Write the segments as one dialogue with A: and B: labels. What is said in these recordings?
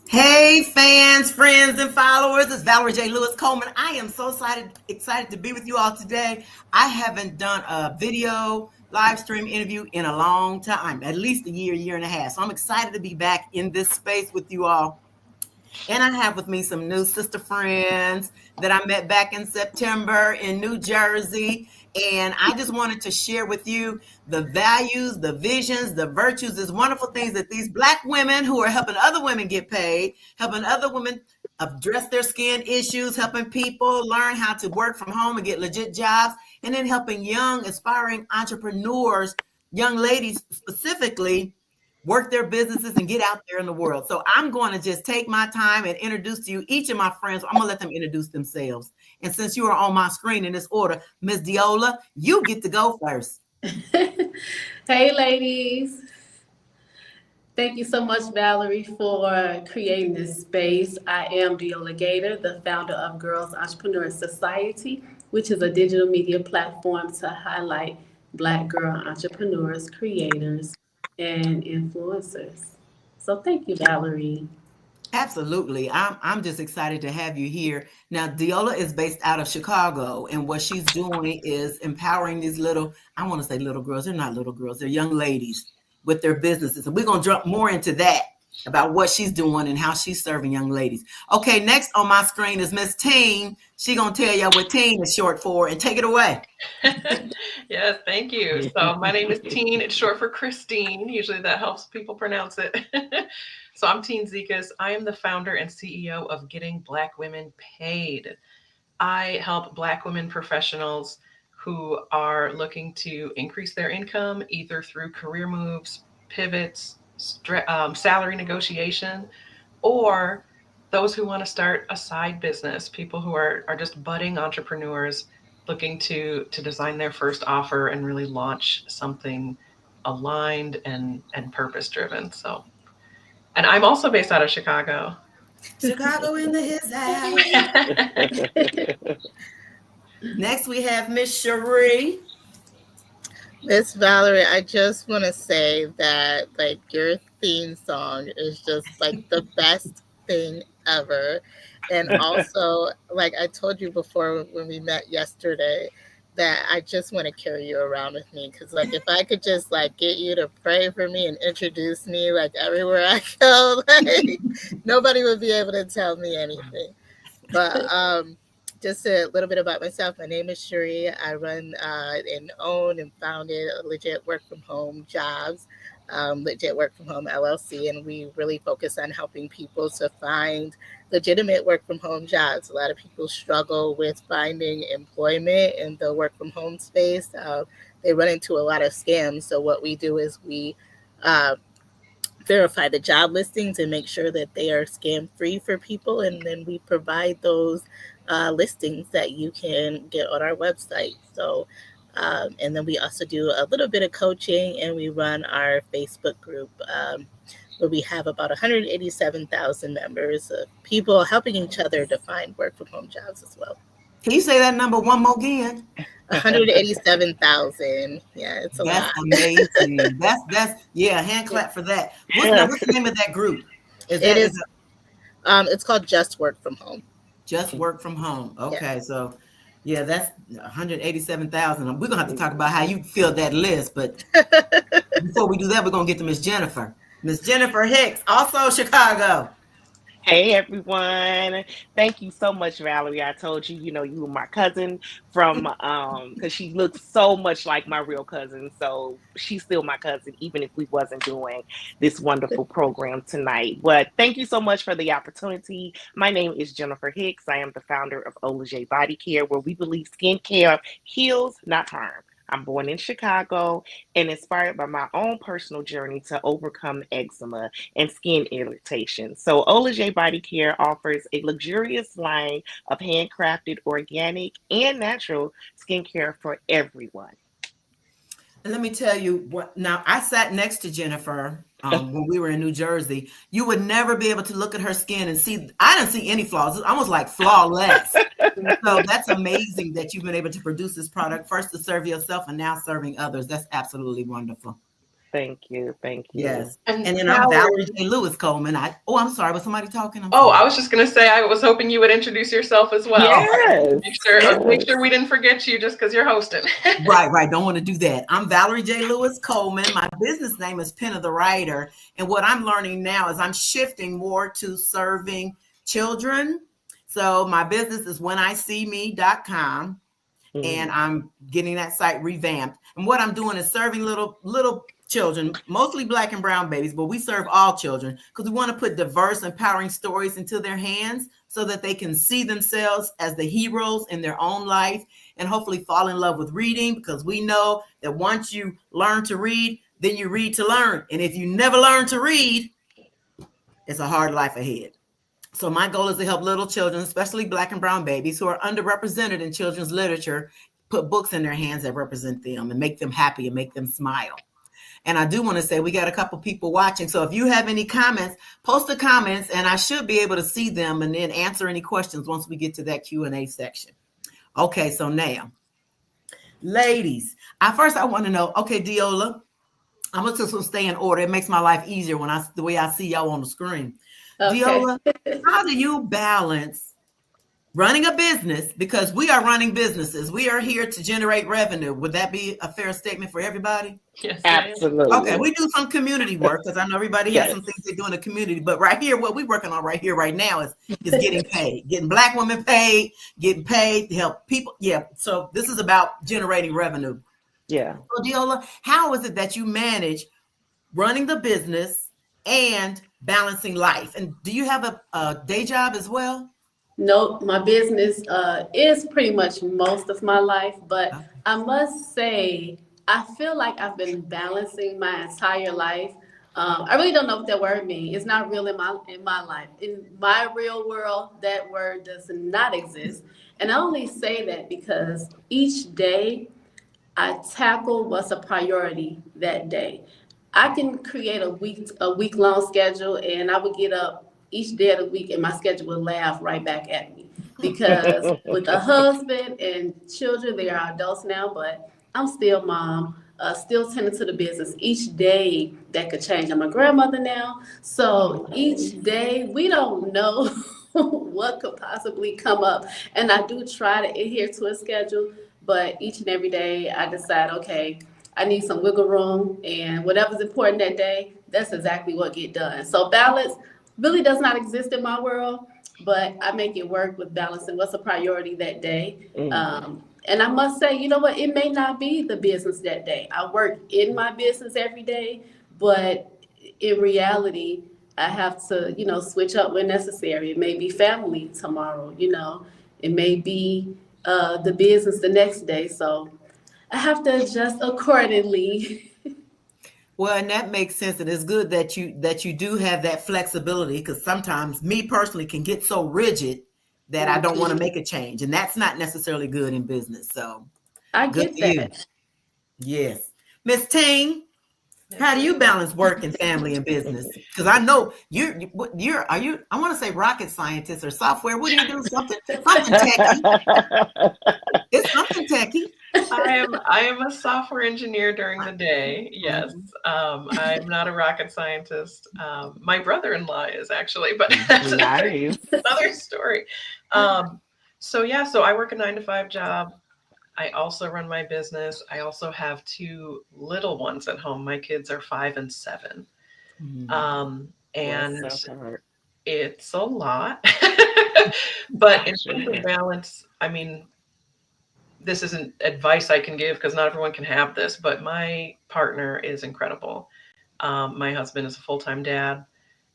A: Hey, fans, friends, and followers. It's Valerie J. Lewis Coleman. I am so excited to be with you all today. I haven't done a video live stream interview in a long time, at least a year and a half. So I'm excited to be back in this space with you all. And I have with me some new sister friends that I met back in September in New Jersey. And I just wanted to share with you the values, the visions, the virtues, these wonderful things that these Black women who are helping other women get paid, helping other women address their skin issues, helping people learn how to work from home and get legit jobs, and then helping young, aspiring entrepreneurs, young ladies specifically, work their businesses and get out there in the world. So I'm going to just take my time and introduce to you each of my friends. I'm going to let them introduce themselves. And since you are on my screen in this order, Ms. Diola, you get to go first.
B: Hey, ladies. Thank you so much, Valerie, for creating this space. I am Diola Gator, the founder of Girls Entrepreneur Society, which is a digital media platform to highlight Black girl entrepreneurs, creators, and influencers. So thank you, Valerie.
A: Absolutely. I'm just excited to have you here. Now, Diola is based out of Chicago, and what she's doing is empowering these little, I want to say little girls, they're not little girls, they're young ladies with their businesses. And we're going to jump more into that about what she's doing and how she's serving young ladies. Okay, next on my screen is Miss Teen. She's going to tell you what Teen is short for, and take it away.
C: Yes, thank you. So my name is Teen. It's short for Christine. Usually that helps people pronounce it. So I'm Teen Zekas. I am the founder and CEO of Getting Black Women Paid. I help Black women professionals who are looking to increase their income either through career moves, pivots, salary negotiation, or those who want to start a side business, people who are just budding entrepreneurs looking to design their first offer and really launch something aligned and purpose driven. So, and I'm also based out of Chicago.
A: Chicago in the his house. Next, we have Miss Cherie.
D: Miss Valerie, I just want to say that like your theme song is just like the best thing ever. And also, like I told you before when we met yesterday, that I just want to carry you around with me because like if I could just like get you to pray for me and introduce me like everywhere I go, like nobody would be able to tell me anything. But just a little bit about myself. My name is Cherie. I run and own and founded Legit Work From Home Jobs, Legit Work From Home LLC, and we really focus on helping people to find legitimate work from home jobs. A lot of people struggle with finding employment in the work from home space. They run into a lot of scams. So what we do is we verify the job listings and make sure that they are scam free for people, and then we provide those listings that you can get on our website. So and then we also do a little bit of coaching, and we run our Facebook group where we have about 187,000 members of people helping each other to find work from home jobs as well.
A: Can you say that number one more again?
D: 187,000. Yeah, it's a lot.
A: That's amazing. That's hand clap for that. What's the name of that group?
D: It's called Just Work From Home.
A: Just Work From Home. Okay, yeah. So yeah, that's 187,000. We're gonna have to talk about how you filled that list, but before we do that, we're gonna get to Miss Jennifer. Miss Jennifer Hicks, also Chicago.
E: Hey everyone. Thank you so much, Valerie. I told you, you were my cousin from because she looks so much like my real cousin. So she's still my cousin, even if we wasn't doing this wonderful program tonight. But thank you so much for the opportunity. My name is Jennifer Hicks. I am the founder of Olajay Body Care, where we believe skincare heals, not harm. I'm born in Chicago and inspired by my own personal journey to overcome eczema and skin irritation. So Olajay Body Care offers a luxurious line of handcrafted, organic, and natural skincare for everyone.
A: And let me tell you what. Now, I sat next to Jennifer when we were in New Jersey. You would never be able to look at her skin and see. I didn't see any flaws. It's almost like flawless. So that's amazing that you've been able to produce this product first to serve yourself and now serving others. That's absolutely wonderful.
E: Thank you. Thank you.
A: Yes. And then I'm Valerie J. Lewis Coleman. I'm sorry. Was somebody talking?
C: I was just going to say, I was hoping you would introduce yourself as well.
E: Yes.
C: Make sure we didn't forget you just because you're hosting.
A: Right. Don't want to do that. I'm Valerie J. Lewis Coleman. My business name is Pen of the Writer. And what I'm learning now is I'm shifting more to serving children. So my business is whenisee.me.com. And I'm getting that site revamped. And what I'm doing is serving little children, mostly Black and brown babies, but we serve all children because we want to put diverse, empowering stories into their hands so that they can see themselves as the heroes in their own life and hopefully fall in love with reading, because we know that once you learn to read, then you read to learn. And if you never learn to read, it's a hard life ahead. So my goal is to help little children, especially Black and brown babies who are underrepresented in children's literature, put books in their hands that represent them and make them happy and make them smile. And I do want to say we got a couple people watching. So if you have any comments, post the comments and I should be able to see them and then answer any questions once we get to that Q&A section. Okay, so now, ladies, I want to know, okay, Diola, I'm going to stay in order. It makes my life easier the way I see y'all on the screen. Okay. Diola, how do you balance running a business? Because we are running businesses. We are here to generate revenue. Would that be a fair statement for everybody?
C: Yes,
E: absolutely.
A: Okay, we do some community work because I know everybody has some things they do in the community. But right here, what we're working on right here, right now is getting paid, getting Black women paid, getting paid to help people. Yeah. So this is about generating revenue.
E: Yeah.
A: So Diola, how is it that you manage running the business and balancing life? And do you have a day job as well?
B: No, my business is pretty much most of my life, but I must say, I feel like I've been balancing my entire life. I really don't know what that word means. It's not real in my life. In my real world, that word does not exist. And I only say that because each day I tackle what's a priority that day. I can create a week-long schedule, and I would get up each day of the week and my schedule will laugh right back at me, because with a husband and children, they are adults now, but I'm still mom, still tending to the business. Each day that could change. I'm a grandmother now. So each day we don't know what could possibly come up. And I do try to adhere to a schedule, but each and every day I decide, okay, I need some wiggle room, and whatever's important that day, that's exactly what get done. So balance really does not exist in my world, but I make it work with balancing what's a priority that day. And I must say, you know what, it may not be the business that day. I work in my business every day, but in reality, I have to, switch up when necessary. It may be family tomorrow, it may be the business the next day. So I have to adjust accordingly.
A: Well, and that makes sense. And it's good that you do have that flexibility, because sometimes me personally can get so rigid that I don't want to make a change. And that's not necessarily good in business. So
B: I get that.
A: You. Yes. Miss Ting, how do you balance work and family and business? Because I know I want to say rocket scientist or software. What do you do? Something techie. It's something techie.
C: I am a software engineer during the day. Yes. I'm not a rocket scientist. My brother-in-law is actually, but that's another story. So I work a 9-to-5 job. I also run my business. I also have 2 little ones at home. My kids are 5 and 7. And It's a lot. But in terms of balance, I mean, this isn't advice I can give because not everyone can have this, but my partner is incredible. My husband is a full-time dad.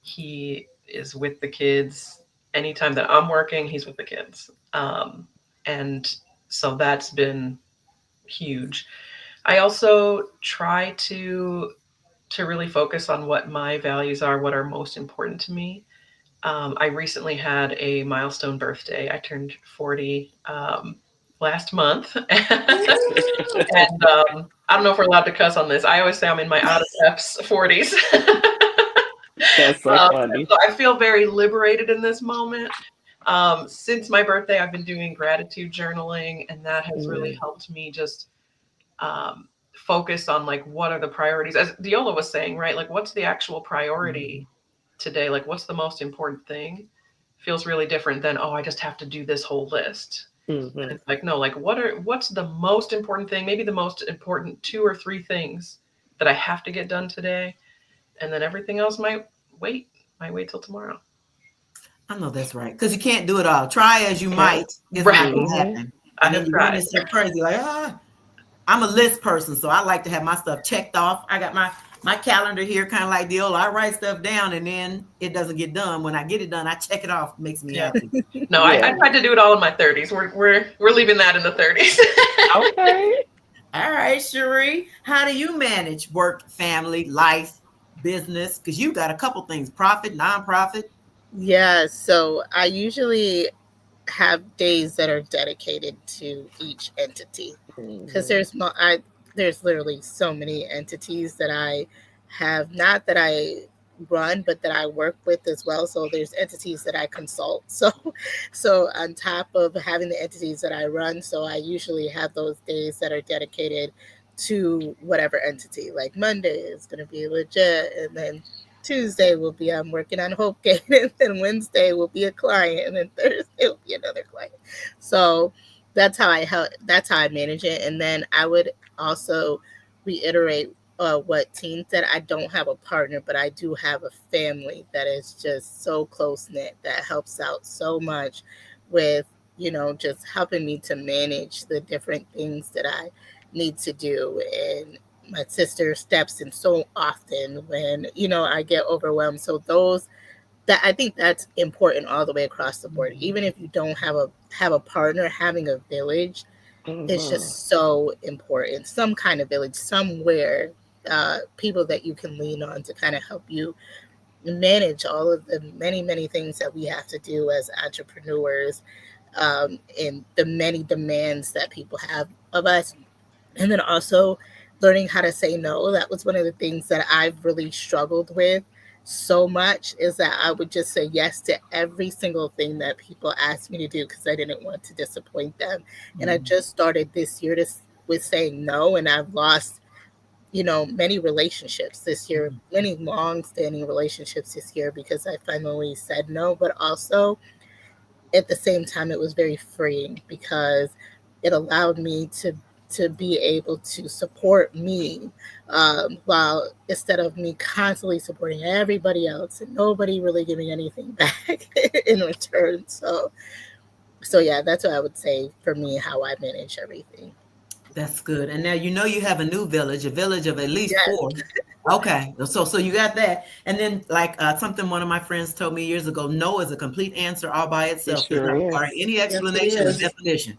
C: He is with the kids. Anytime that I'm working, he's with the kids. And so that's been huge. I also try to really focus on what my values are, what are most important to me. I recently had a milestone birthday. I turned 40 last month. And I don't know if we're allowed to cuss on this. I always say I'm in my out of steps 40s.
E: That's so funny.
C: So I feel very liberated in this moment. Since my birthday, I've been doing gratitude journaling, and that has really helped me just focus on like what are the priorities. As Diola was saying, right? Like what's the actual priority today? Like what's the most important thing? Feels really different than, oh, I just have to do this whole list. And it's like, no, like what's the most important thing? Maybe the most important 2 or 3 things that I have to get done today. And then everything else might wait till tomorrow.
A: I know that's right. Because you can't do it all. Try as you might. It's
C: Right.
A: not going to happen.
C: I
A: And
C: have
A: then
C: tried.
A: it's so crazy. Like, I'm a list person, so I like to have my stuff checked off. I got my calendar here, kind of like Diola. I write stuff down, and then it doesn't get done. When I get it done, I check it off. It makes me happy.
C: No, I tried to do it all in my 30s. We're leaving that in the 30s.
E: Okay.
A: All right, Cherie, how do you manage work, family, life, business? Because you got a couple things: profit, nonprofit.
D: Yeah, so I usually have days that are dedicated to each entity because there's literally so many entities that I have, not that I run, but that I work with as well. So there's entities that I consult. So on top of having the entities that I run, so I usually have those days that are dedicated to whatever entity. Like Monday is going to be legit, and then Tuesday will be I'm working on Hope Gate, and then Wednesday will be a client, and then Thursday will be another client. So that's how I manage it. And then I would also reiterate what Teen said. I don't have a partner, but I do have a family that is just so close knit that helps out so much with just helping me to manage the different things that I need to do. And my sister steps in so often when I get overwhelmed. So I think that's important all the way across the board. Even if you don't have a partner, having a village is just so important. Some kind of village somewhere, people that you can lean on to kind of help you manage all of the many, many things that we have to do as entrepreneurs, and the many demands that people have of us. And then also learning how to say no. That was one of the things that I've really struggled with so much, is that I would just say yes to every single thing that people asked me to do because I didn't want to disappoint them. And I just started this year with saying no, and I've lost many relationships this year, many long-standing relationships this year, because I finally said no. But also at the same time, it was very freeing because it allowed me to be able to support me, while instead of me constantly supporting everybody else and nobody really giving anything back in return. So yeah, that's what I would say for me, how I manage everything.
A: That's good. And now you have a new village, a village of at least 4. Okay, so you got that. And then like something one of my friends told me years ago, no is a complete answer all by itself. It does not require any explanation or definition.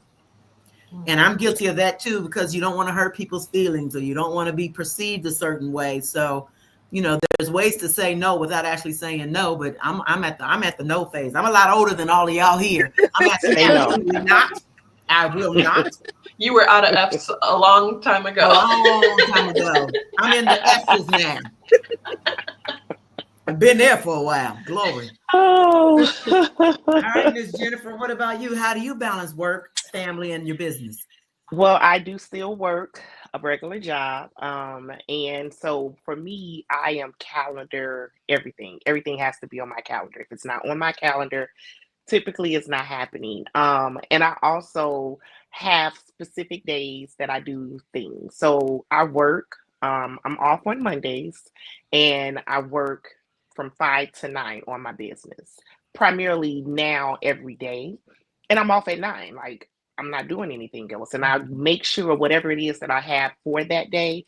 A: And I'm guilty of that too, because you don't want to hurt people's feelings, or you don't want to be perceived a certain way. So, there's ways to say no without actually saying no. But I'm at the no phase. I'm a lot older than all of y'all here. I'm absolutely not. I will not.
C: You were out of F's a long time ago.
A: A long time ago. I'm in the F's now. I've been there for a while. Glory.
E: Oh.
A: All right, Ms. Jennifer, what about you? How do you balance work, family, and your business?
E: Well, I do still work a regular job. And so for me, I am calendar everything. Everything has to be on my calendar. If it's not on my calendar, typically it's not happening. And I also have specific days that I do things. So I work, I'm off on Mondays, and I work from 5 to 9 on my business, primarily now every day. And I'm off at 9. Like, I'm not doing anything else. And I make sure whatever it is that I have for that day,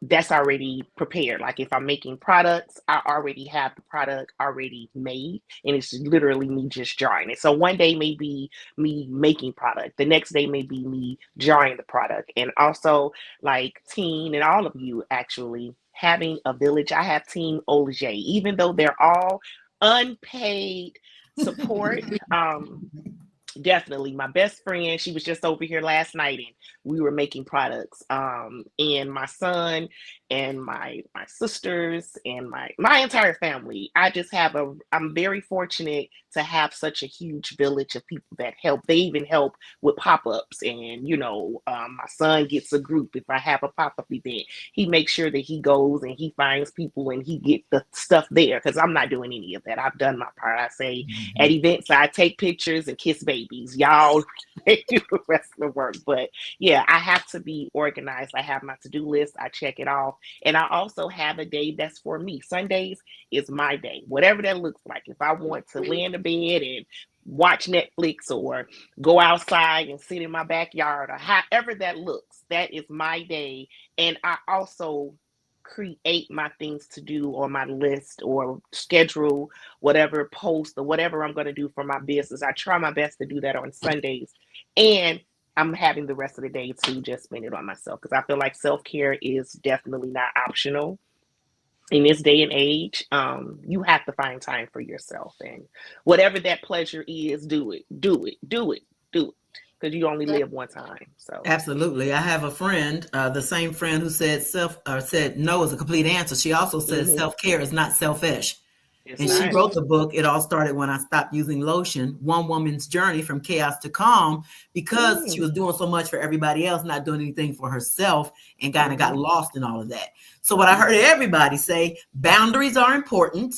E: that's already prepared. Like if I'm making products, I already have the product already made, and it's literally me just drawing it. So one day may be me making product, the next day may be me drawing the product. And also, like Teen and all of you actually having a village. I have Team Olajay, even though they're all unpaid support. Definitely my best friend, she was just over here last night and we were making products, and my son and my sisters and my entire family. I'm very fortunate to have such a huge village of people that help. They even help with pop-ups, and my son gets a group. If I have a pop-up event, he makes sure that he goes and he finds people and he gets the stuff there, because I'm not doing any of that. I've done my part. I say at events I take pictures and kiss babies. Y'all do the rest of the work. But yeah, I have to be organized. I have my to-do list. I check it off. And I also have a day that's for me. Sundays is my day, whatever that looks like. If I want to lay in the bed and watch Netflix or go outside and sit in my backyard, or however that looks, that is my day. And I also create my things to do on my list or schedule whatever post or whatever I'm going to do for my business. I try my best to do that on Sundays. And I'm having the rest of the day to just spend it on myself, because I feel like self-care is definitely not optional. In this day and age, you have to find time for yourself, and whatever that pleasure is, do it, because you only live one time. So
A: Absolutely. I have a friend, the same friend who said said no is a complete answer. She also says self-care is not selfish.
E: it's
A: And
E: not.
A: she wrote the book. It all started when I stopped using lotion, One Woman's Journey from Chaos to Calm, because she was doing so much for everybody else, not doing anything for herself, and kind of got lost in all of that. So what I heard everybody say, boundaries are important.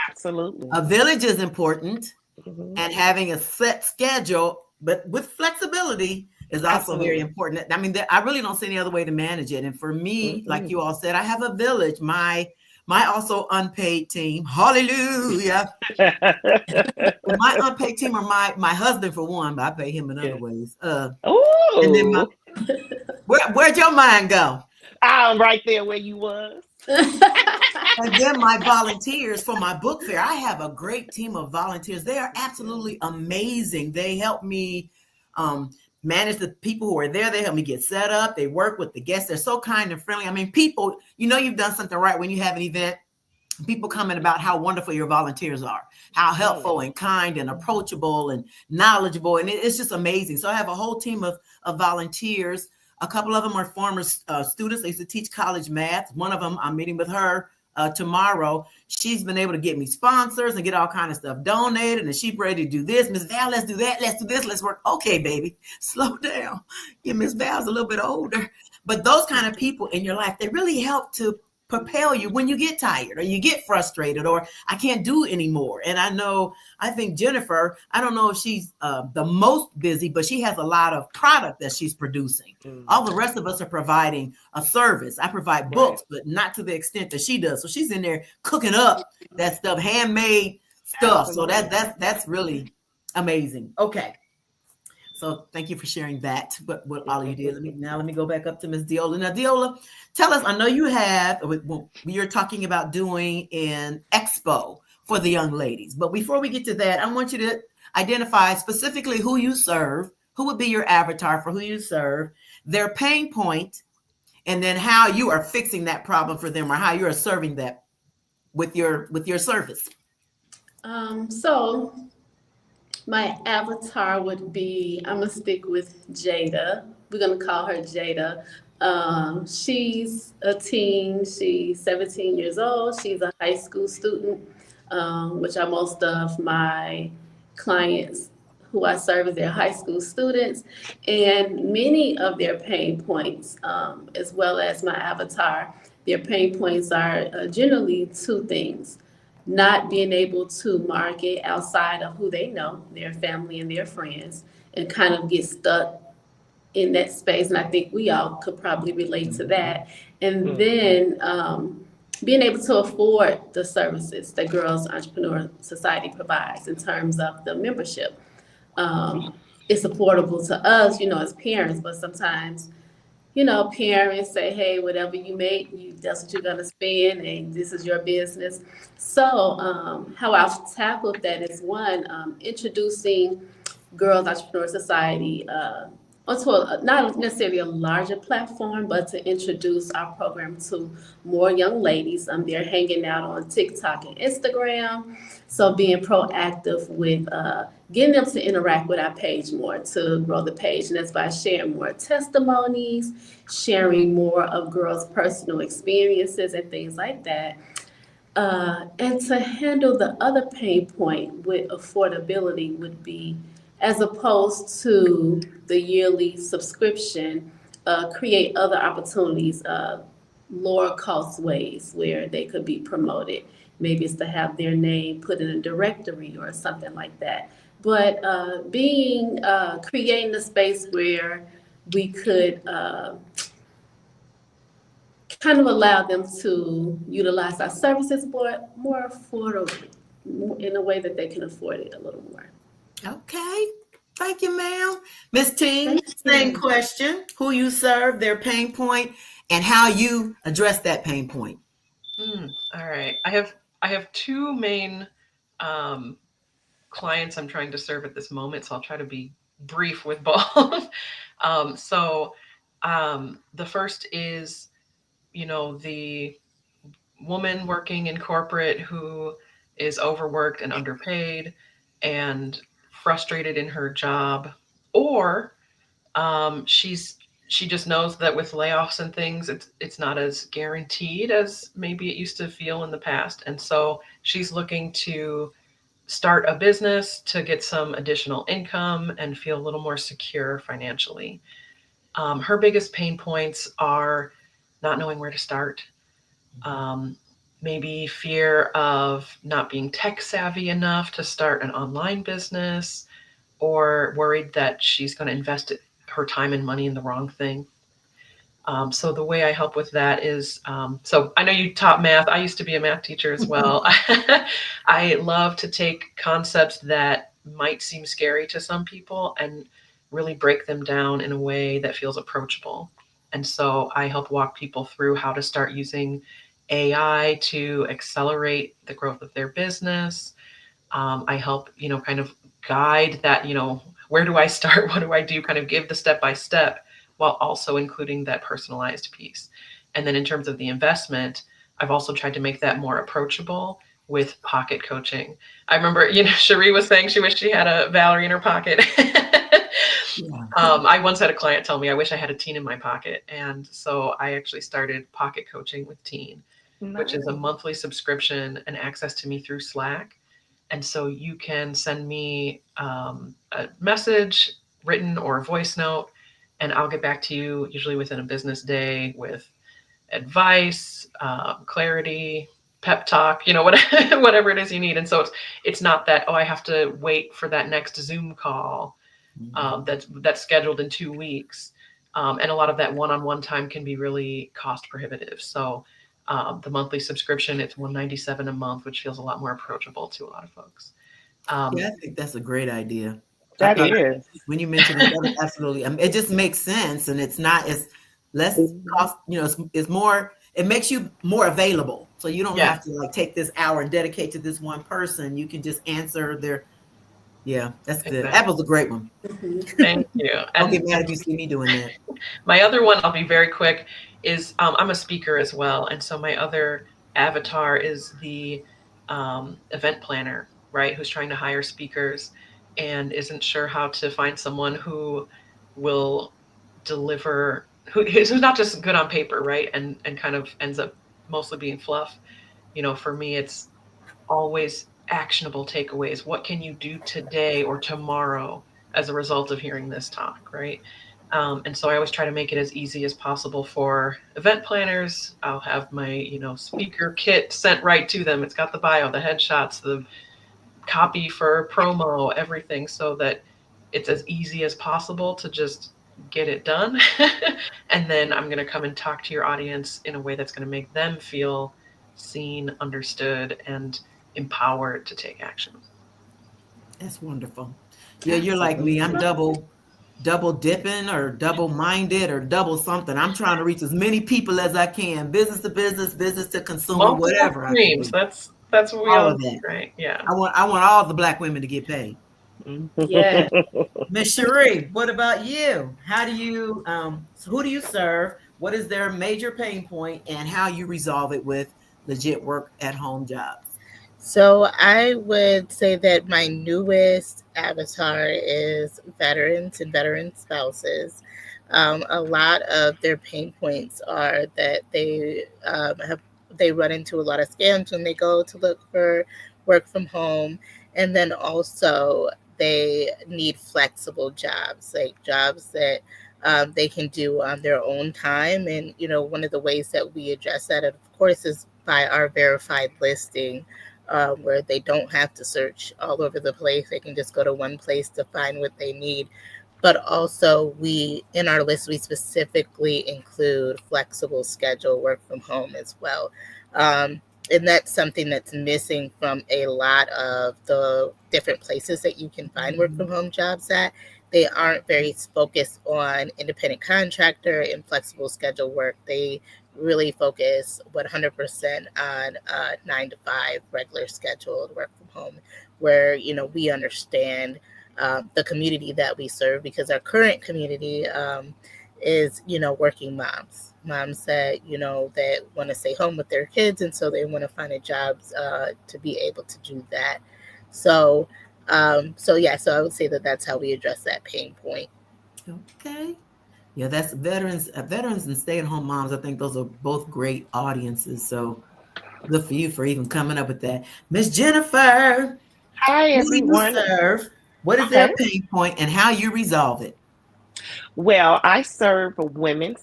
E: Absolutely.
A: A village is important,
E: Mhm.
A: and having a set schedule, but with flexibility, is also very
E: Absolutely.
A: important. I mean, I really don't see any other way to manage it. And for me, like you all said, I have a village. My also unpaid team, hallelujah. Well, my unpaid team are my husband for one, but I pay him in other
E: Yeah.
A: ways.
E: Oh,
A: And then where'd your mind go?
E: I'm right there where you was.
A: And then my volunteers for my book fair. I have a great team of volunteers. They are absolutely amazing. They help me manage the people who are there. They help me get set up. They work with the guests. They're so kind and friendly. I mean, people, you've done something right when you have an event. People comment about how wonderful your volunteers are, how helpful and kind and approachable and knowledgeable. And it's just amazing. So I have a whole team of volunteers. A couple of them are former students. They used to teach college math. One of them, I'm meeting with her tomorrow. She's been able to get me sponsors and get all kind of stuff donated. And she's ready to do this. Miss Val, let's do that. Let's do this. Let's work. Okay, baby, slow down. Yeah, Miss Val's a little bit older. But those kind of people in your life, they really help to propel you when you get tired or you get frustrated or I can't do anymore. And I think Jennifer, I don't know if she's the most busy, but she has a lot of product that she's producing. All the rest of us are providing a service. I provide books, but not to the extent that she does. So she's in there cooking up that stuff, handmade stuff.
E: Absolutely.
A: So that's really amazing. Okay. So thank you for sharing that, what all you did. Let me go back up to Ms. Deola. Now, Deola, tell us, I know you're talking about doing an expo for the young ladies. But before we get to that, I want you to identify specifically who you serve, who would be your avatar for who you serve, their pain point, and then how you are fixing that problem for them or how you are serving that with your service.
B: So my avatar would be, I'm gonna stick with Jada. We're gonna call her Jada. She's a teen, she's 17 years old. She's a high school student, which are most of my clients who I serve as their high school students. And many of their pain points, as well as my avatar, their pain points are generally two things. Not being able to market outside of who they know, their family and their friends, and kind of get stuck in that space. And I think we all could probably relate to that. And then being able to afford the services that Girls Entrepreneur Society provides in terms of the membership. It's affordable to us, as parents, but sometimes, parents say, hey, whatever you make, that's what you're going to spend, and this is your business. So, how I've tackled that is one, introducing Girls Entrepreneur Society onto not necessarily a larger platform, but to introduce our program to more young ladies. They're hanging out on TikTok and Instagram. So being proactive with getting them to interact with our page more, to grow the page. And that's by sharing more testimonies, sharing more of girls' personal experiences and things like that. And to handle the other pain point with affordability would be, as opposed to the yearly subscription, create other opportunities, lower cost ways where they could be promoted. Maybe it's to have their name put in a directory or something like that. But creating a space where we could kind of allow them to utilize our services more affordably, in a way that they can afford it a little more.
A: Okay. Thank you, ma'am. Miss Teen,
B: Thank
A: same
B: you.
A: question. Who you serve, their pain point, and how you address that pain point.
C: All right. I have two main clients I'm trying to serve at this moment, so I'll try to be brief with both. The first is, the woman working in corporate who is overworked and underpaid and frustrated in her job, or she just knows that with layoffs and things, it's not as guaranteed as maybe it used to feel in the past. And so she's looking to start a business to get some additional income and feel a little more secure financially. Her biggest pain points are not knowing where to start, maybe fear of not being tech savvy enough to start an online business, or worried that she's going to invest her time and money in the wrong thing. So the way I help with that is, so I know you taught math. I used to be a math teacher as well. I love to take concepts that might seem scary to some people and really break them down in a way that feels approachable. And so I help walk people through how to start using AI to accelerate the growth of their business. I help, kind of guide that, where do I start? What do I do? Kind of give the step-by-step while also including that personalized piece. And then in terms of the investment, I've also tried to make that more approachable with pocket coaching. I remember, Cherie was saying she wished she had a Valerie in her pocket.
A: Yeah.
C: I once had a client tell me, I wish I had a Teen in my pocket. And so I actually started pocket coaching with Teen, which is a monthly subscription and access to me through Slack. And so you can send me a message, written or a voice note, and I'll get back to you usually within a business day with advice, clarity, pep talk, whatever it is you need. And so it's not that, I have to wait for that next Zoom call that's scheduled in 2 weeks. And a lot of that one-on-one time can be really cost prohibitive. So the monthly subscription, it's $197 a month, which feels a lot more approachable to a lot of folks.
A: Yeah, I think that's a great idea.
E: That is.
A: When you mentioned it, absolutely. It just makes sense, and it's not as less cost. It's more. It makes you more available, so you don't have to take this hour and dedicate to this one person. You can just answer their. Yeah, that's good.
C: Exactly.
A: That was a great one.
C: Thank you.
A: Don't get mad if you see me doing that.
C: My other one, I'll be very quick, is I'm a speaker as well. And so my other avatar is the event planner, right, who's trying to hire speakers and isn't sure how to find someone who will deliver, who's not just good on paper, right, and kind of ends up mostly being fluff. For me, it's always actionable takeaways. What can you do today or tomorrow as a result of hearing this talk, right? And so I always try to make it as easy as possible for event planners. I'll have my, speaker kit sent right to them. It's got the bio, the headshots, the copy for promo, everything, so that it's as easy as possible to just get it done. And then I'm going to come and talk to your audience in a way that's going to make them feel seen, understood, and empowered to take action.
A: That's wonderful. Yeah, you're like me. I'm double dipping or double minded or double something. I'm trying to reach as many people as I can, business to consumer,
C: Multiple
A: whatever I can
C: streams.
A: do.
C: That's what we
A: All
C: all
A: of that.
C: need, right? Yeah.
A: I want all the Black women to get paid.
B: Yeah.
A: Miss Cherie, what about you? How do you so who do you serve? What is their major pain point and how you resolve it with legit work at home jobs?
D: So I would say that my newest avatar is veterans and veteran spouses. A lot of their pain points are that they run into a lot of scams when they go to look for work from home, and then also they need flexible jobs, like jobs that they can do on their own time. And one of the ways that we address that, of course, is by our verified listing, where they don't have to search all over the place. They can just go to one place to find what they need. But also, in our list, we specifically include flexible schedule work from home as well. And that's something that's missing from a lot of the different places that you can find work from home jobs at. They aren't very focused on independent contractor and flexible schedule work. They really focus 100% on 9 to 5 regular scheduled work from home, where we understand the community that we serve, because our current community is working moms that that want to stay home with their kids, and so they want to find a job to be able to do that. So so I would say that that's how we address that pain point.
A: Okay. Yeah, that's veterans and stay-at-home moms. I think those are both great audiences. So good for you for even coming up with that. Miss Jennifer,
E: Hi,
A: who do you
E: everyone.
A: serve? What is their pain point and how you resolve it?
E: Well, I serve women.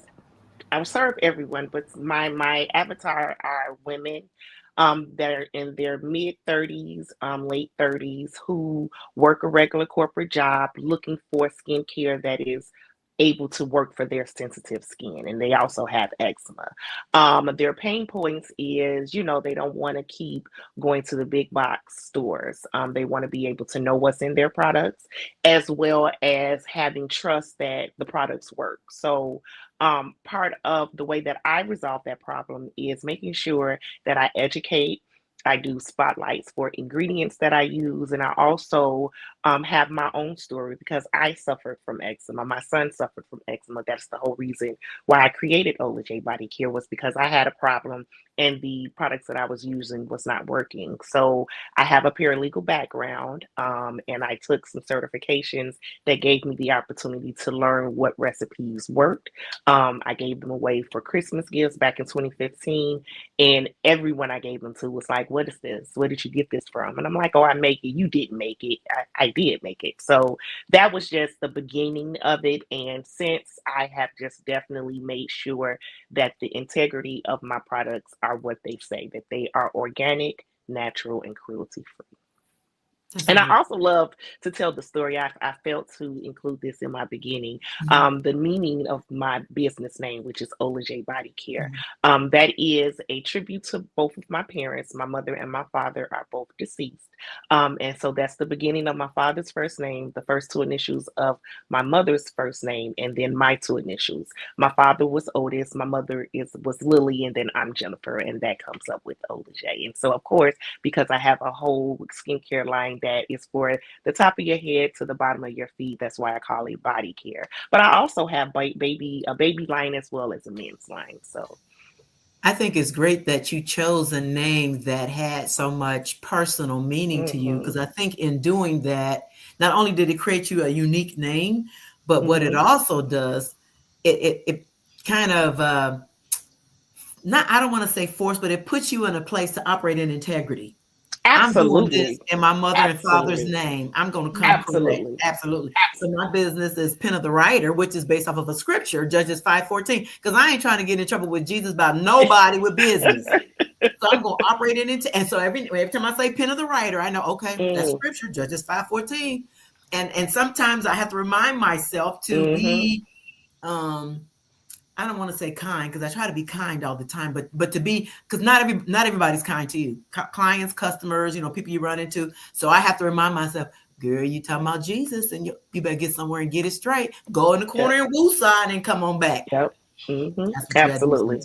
E: I serve everyone, but my avatar are women that are in their mid 30s, late 30s, who work a regular corporate job looking for skincare that is able to work for their sensitive skin, and they also have eczema. Their pain points is, they don't want to keep going to the big box stores. They want to be able to know what's in their products, as well as having trust that the products work. So part of the way that I resolve that problem is making sure that I educate. I do spotlights for ingredients that I use, and I also have my own story because I suffered from eczema. My son suffered from eczema. That's the whole reason why I created Ola J Body Care, was because I had a problem and the products that I was using was not working. So I have a paralegal background, and I took some certifications that gave me the opportunity to learn what recipes worked. I gave them away for Christmas gifts back in 2015, and everyone I gave them to was like, "What is this? Where did you get this from?" And I'm like, "Oh, I make it. You didn't make it. I did make it." So that was just the beginning of it. And since I have just definitely made sure that the integrity of my products are what they say, that they are organic, natural, and cruelty free. And I also love to tell the story. I felt to include this in my beginning. The meaning of my business name, which is Ola J Body Care, that is a tribute to both of my parents. My mother and my father are both deceased. And so that's the beginning of my father's first name, the first two initials of my mother's first name, and then my two initials. My father was Otis, my mother was Lily, and then I'm Jennifer, and that comes up with Ola J. And so, of course, because I have a whole skincare line that is for the top of your head to the bottom of your feet. That's why I call it body care. But I also have a baby line as well as a men's line. So
A: I think it's great that you chose a name that had so much personal meaning to you, because I think in doing that, not only did it create you a unique name, but what it also does, it kind of not, I don't want to say force, but it puts you in a place to operate in integrity.
E: absolutely.
A: I'm doing this in my mother and father's name. I'm going to come correct. Absolutely. So my business is Pen of the Writer, which is based off of a scripture, Judges 5:14. Because I ain't trying to get in trouble with Jesus about nobody with business. So I'm going to operate in it. And so every time I say Pen of the Writer, I know, okay, that's scripture, Judges 5:14. And sometimes I have to remind myself to be I don't want to say kind because I try to be kind all the time, but to be, because not everybody's kind to you. Clients, customers, people you run into. So I have to remind myself, girl, you talking about Jesus, and you better get somewhere and get it straight. Go in the corner and woosah and then come on back.
E: Yep. Absolutely.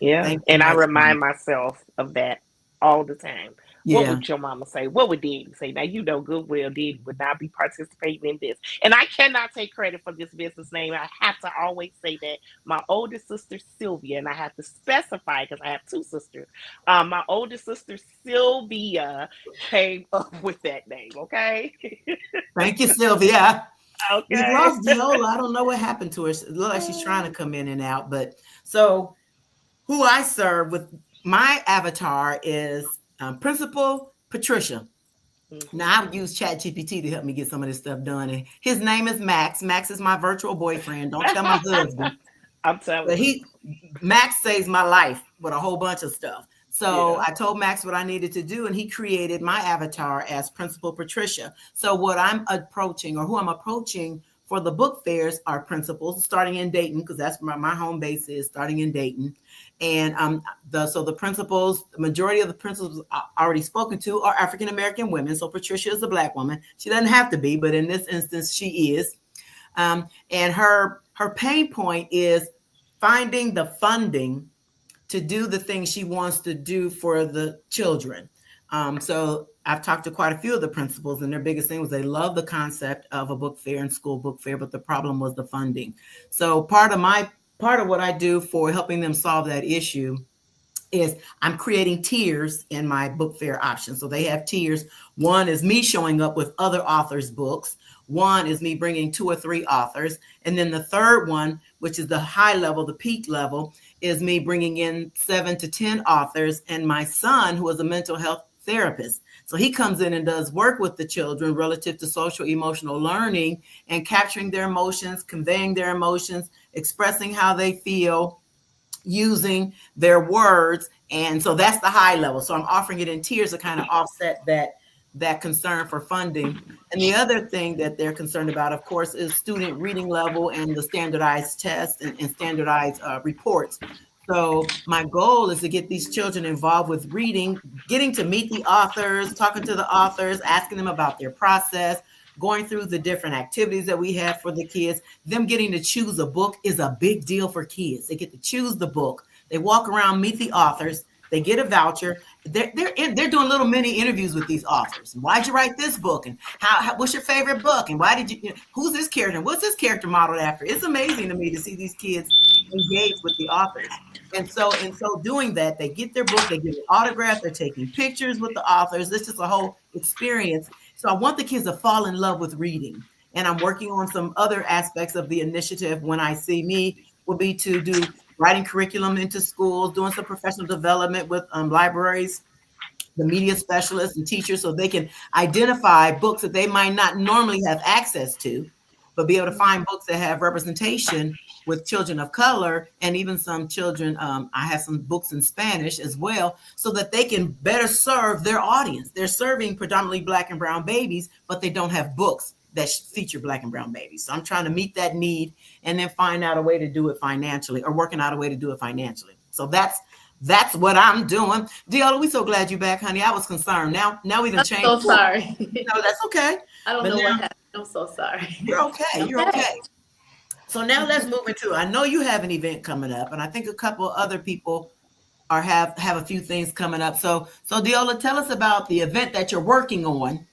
E: Yeah.
A: Thank
E: And
A: you.
E: I remind myself of that all the time. What
A: Yeah.
E: would your mama say? What would Daddy say? Now, you know good well Daddy would not be participating in this. And I cannot take credit for this business name. I have to always say that my oldest sister, Sylvia, and I have to specify because I have two sisters. My oldest sister, Sylvia, came up with that name, okay?
A: Thank you, Sylvia.
E: Okay.
A: We've lost Viola. I don't know what happened to her. It looks like she's trying to come in and out. But so who I serve with, my avatar is Principal Patricia. Now I use ChatGPT to help me get some of this stuff done. And his name is Max. Max is my virtual boyfriend. Don't tell my husband.
E: I'm telling you.
A: Max saves my life with a whole bunch of stuff. So I told Max what I needed to do, and he created my avatar as Principal Patricia. So what I'm approaching, or who I'm approaching for the book fairs, are principals starting in Dayton, because that's where my home base is, starting in Dayton. And the principals, the majority of the principals I already spoken to are African American women. So Patricia is a Black woman. She doesn't have to be, but in this instance, she is. And her pain point is finding the funding to do the things she wants to do for the children. So I've talked to quite a few of the principals, and their biggest thing was they love the concept of a book fair and school book fair, but the problem was the funding. So part of what I do for helping them solve that issue is I'm creating tiers in my book fair option. So they have tiers. One is me showing up with other authors' books. One is me bringing 2 or 3 authors. And then the third one, which is the high level, the peak level, is me bringing in 7 to 10 authors and my son, who is a mental health therapist. So he comes in and does work with the children relative to social emotional learning and capturing their emotions, conveying their emotions, expressing how they feel, using their words. And so that's the high level. So I'm offering it in tiers to kind of offset that concern for funding. And the other thing that they're concerned about, of course, is student reading level and the standardized tests and standardized reports. So my goal is to get these children involved with reading, getting to meet the authors, talking to the authors, asking them about their process, going through the different activities that we have for the kids. Them getting to choose a book is a big deal for kids. They get to choose the book. They walk around, meet the authors. They get a voucher. They're doing little mini interviews with these authors. Why'd you write this book? And how what's your favorite book? And why did you who's this character? What's this character modeled after? It's amazing to me to see these kids engage with the authors. And so doing that, they get their book, they get an autograph, they're taking pictures with the authors. This is a whole experience. So I want the kids to fall in love with reading. And I'm working on some other aspects of the initiative. When I see me, will be to do writing curriculum into schools, doing some professional development with libraries, the media specialists and teachers, so they can identify books that they might not normally have access to, but be able to find books that have representation with children of color, and even some children. I have some books in Spanish as well, so that they can better serve their audience. They're serving predominantly Black and brown babies, but they don't have books that feature Black and brown babies. So I'm trying to meet that need and then find out a way to do it financially, or working out a way to do it financially. So that's what I'm doing. Diola, we so glad you're back, honey. I was concerned. Now we done changed.
B: I'm so sorry.
A: No, that's okay.
B: I don't know what happened. I'm so sorry.
A: You're okay. You're okay. So now let's move into, I know you have an event coming up, and I think a couple other people have a few things coming up. So Diola, tell us about the event that you're working on.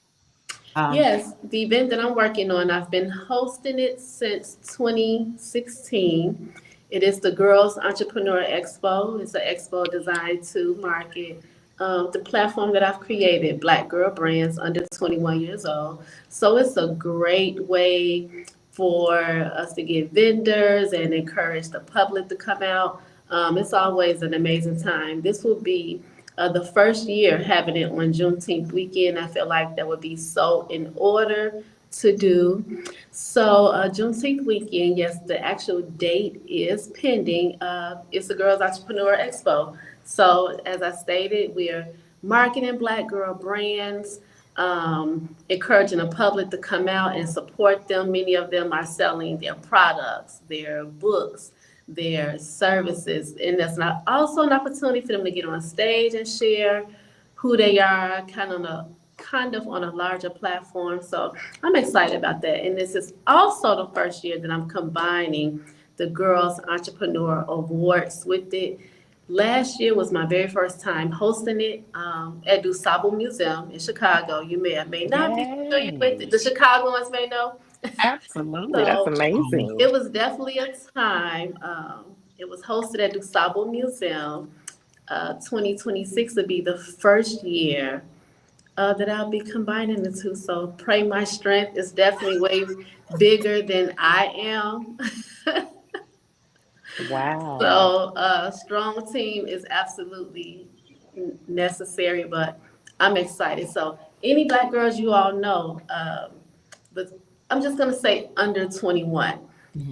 B: Yes, the event that I'm working on, I've been hosting it since 2016. It is the Girls Entrepreneur Expo. It's an expo designed to market the platform that I've created, Black Girl Brands under 21 years old. So it's a great way for us to get vendors and encourage the public to come out. It's always an amazing time. This will be the first year having it on Juneteenth weekend. I feel like that would be so in order to do. So Juneteenth weekend, yes, the actual date is pending. It's the Girls Entrepreneur Expo. So as I stated, we are marketing Black girl brands, encouraging the public to come out and support them. Many of them are selling their products, their books, their services. And that's not also an opportunity for them to get on stage and share who they are, kind of on a larger platform. So I'm excited about that. And this is also the first year that I'm combining the Girls Entrepreneur Awards with it. Last year was my very first time hosting it at DuSable Museum in Chicago. You may or may not be familiar with it. The Chicagoans may know.
E: Absolutely. That's
B: So
E: amazing.
B: it was definitely a time. It was hosted at DuSable Museum. 2026 will be the first year that I'll be combining the two. So pray my strength is definitely way bigger than I am.
E: Wow.
B: So a strong team is absolutely necessary, but I'm excited. So any Black girls you all know, but I'm just gonna say under 21.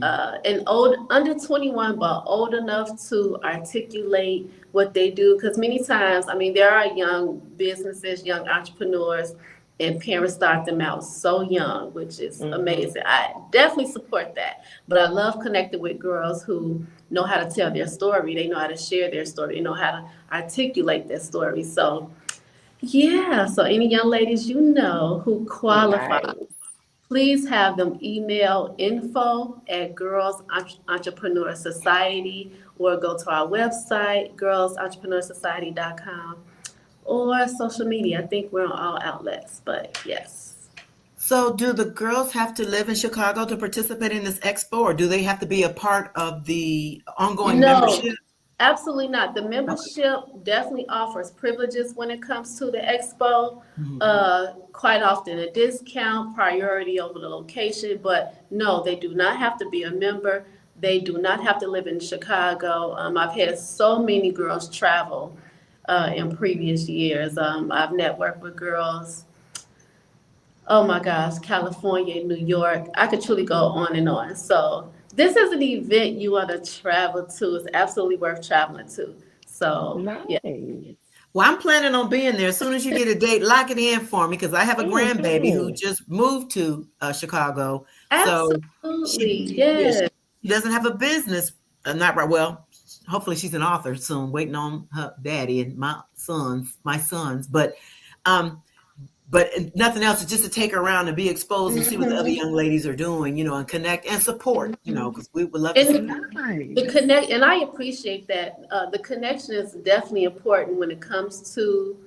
B: And under 21, but old enough to articulate what they do. Because many times, I mean, there are young businesses, young entrepreneurs, and parents start them out so young, which is amazing. I definitely support that. But I love connecting with girls who know how to tell their story. They know how to share their story. They know how to articulate their story. So, yeah. So any young ladies you know who qualify,
E: Nice.
B: please have them email info at Girls Entrepreneur Society or go to our website, girlsentrepreneursociety.com, or social media. I think we're on all outlets, but yes.
A: So, do the girls have to live in Chicago to participate in this expo, or do they have to be a part of the ongoing
B: No,
A: membership?
B: absolutely not. The membership definitely offers privileges when it comes to the expo. Quite often a discount, priority over the location, but no, they do not have to be a member. They do not have to live in Chicago. I've had so many girls travel in previous years. I've networked with girls. Oh my gosh, California, New York. I could truly go on and on. So this is an event you want to travel to. It's absolutely worth traveling to. So yeah.
E: Nice.
A: Well, I'm planning on being there. As soon as you get a date, lock it in for me because I have a grandbaby who just moved to Chicago. So
B: Absolutely,
A: yeah,
B: yes.
A: she doesn't have a business. Not right. Well, hopefully she's an author soon, waiting on her daddy and my sons. But nothing else, is just to take her around and be exposed and see what the other young ladies are doing, and connect and support, because we would love to see.
B: The connect, and I appreciate that. The connection is definitely important when it comes to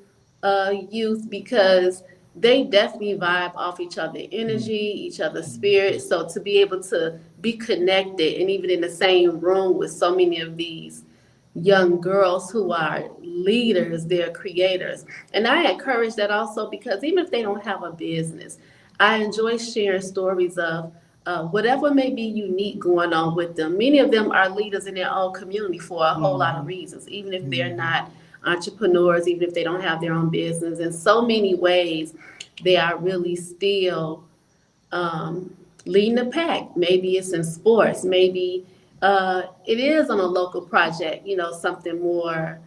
B: youth because they definitely vibe off each other's energy, each other's spirit. So to be able to be connected and even in the same room with so many of these young girls who are leaders, they're creators. And I encourage that also because even if they don't have a business, I enjoy sharing stories of whatever may be unique going on with them. Many of them are leaders in their own community for a whole lot of reasons, even if they're not entrepreneurs, even if they don't have their own business. In so many ways, they are really still leading the pack. Maybe it's in sports, maybe it is on a local project, something more,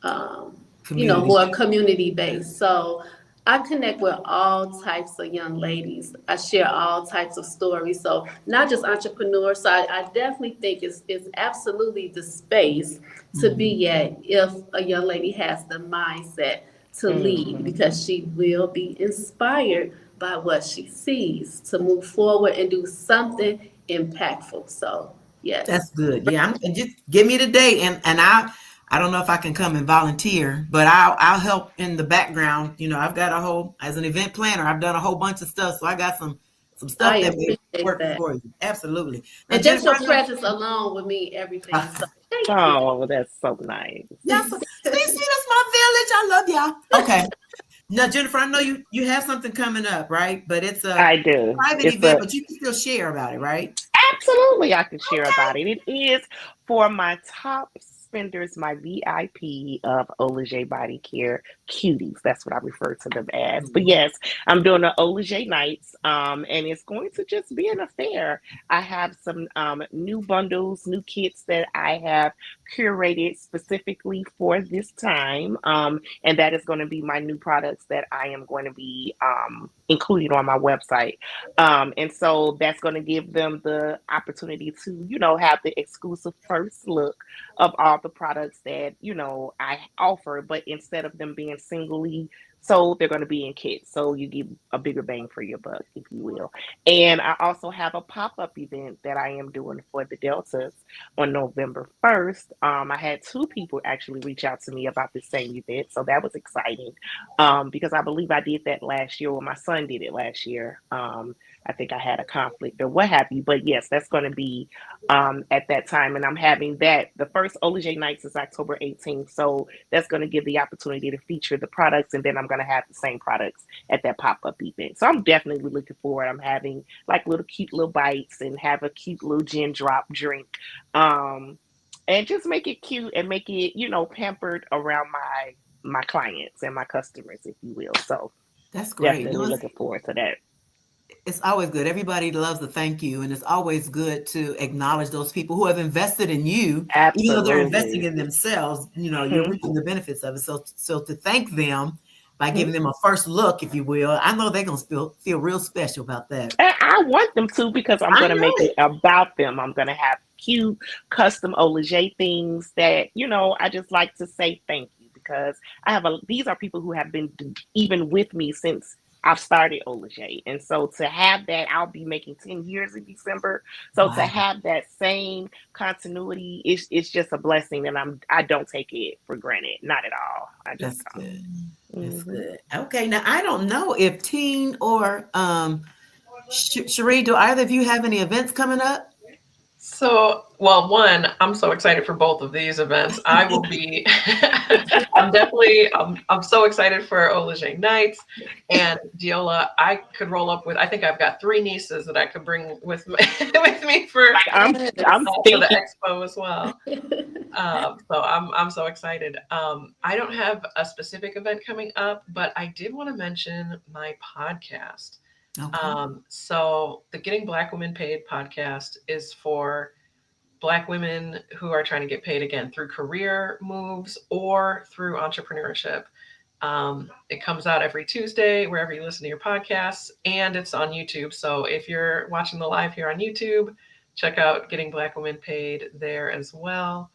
B: more community based. So I connect with all types of young ladies. I share all types of stories. So not just entrepreneurs. So I definitely think it's absolutely the space to be at if a young lady has the mindset to lead because she will be inspired by what she sees to move forward and do something impactful. So yes.
A: That's good. Yeah, and just give me the date, and I don't know if I can come and volunteer, but I'll help in the background. I've got as an event planner, I've done a whole bunch of stuff, so I got some stuff that may work for you. Absolutely.
B: Now, and just your presence alone with me, everything. So,
E: oh, that's so nice.
A: Yeah, so, see, that's my village. I love y'all. Okay. Now, Jennifer, I know you have something coming up, right? But it's
E: I do.
A: Private event, but you can still share about it, right?
E: Absolutely, I can share about it. It is for my top spenders, my VIP of Olajay Body Care Cuties. That's what I refer to them as. But yes, I'm doing the Olajay Nights, and it's going to just be an affair. I have some new bundles, new kits that I have curated specifically for this time. And that is going to be my new products that I am going to be including on my website. And so that's going to give them the opportunity to, have the exclusive first look of all the products that, I offer, but instead of them being singly sold, they're going to be in kits. So you get a bigger bang for your buck, if you will. And I also have a pop-up event that I am doing for the Deltas on November 1st. I had 2 people actually reach out to me about the same event. So that was exciting because I believe I did that last year, or my son did it last year. I think I had a conflict or what have you. But yes, that's going to be at that time. And I'm having that. The first Olajay Nights is October 18th. So that's going to give the opportunity to feature the products. And then I'm going to have the same products at that pop-up event. So I'm definitely looking forward. I'm having like little cute little bites and have a cute little gin drop drink. And just make it cute and make it, pampered around my clients and my customers, if you will. So
A: that's great.
E: Definitely looking forward to that.
A: It's always good. Everybody loves to thank you, and it's always good to acknowledge those people who have invested in you.
E: Absolutely.
A: Even though they're investing in themselves,
E: Mm-hmm.
A: you're reaping the benefits of it. So to thank them by giving them a first look, if you will, I know they're gonna feel real special about that.
E: And I want them to, because I'm going to make it about them. I'm going to have cute custom Olajay things that, I just like to say thank you, because these are people who have been even with me since I've started Olajay. And so to have that, I'll be making 10 years in December. So to have that same continuity, it's just a blessing, and I don't take it for granted. Not at all.
A: That's good. That's
E: Mm-hmm.
A: good. Okay, now I don't know if Teen or Cherie, do either of you have any events coming up?
C: So, well, one, I'm so excited for both of these events. I will be, I'm so excited for Olajay Nights and Diola. I could roll up with, I think I've got 3 nieces that I could bring with me for
E: I'm
C: for
E: thinking.
C: the expo as well. So I'm so excited. I don't have a specific event coming up, but I did want to mention my podcast.
A: Okay.
C: So the Getting Black Women Paid podcast is for Black women who are trying to get paid, again, through career moves or through entrepreneurship. It comes out every Tuesday, wherever you listen to your podcasts, and it's on YouTube. So if you're watching the live here on YouTube, check out Getting Black Women Paid there as well.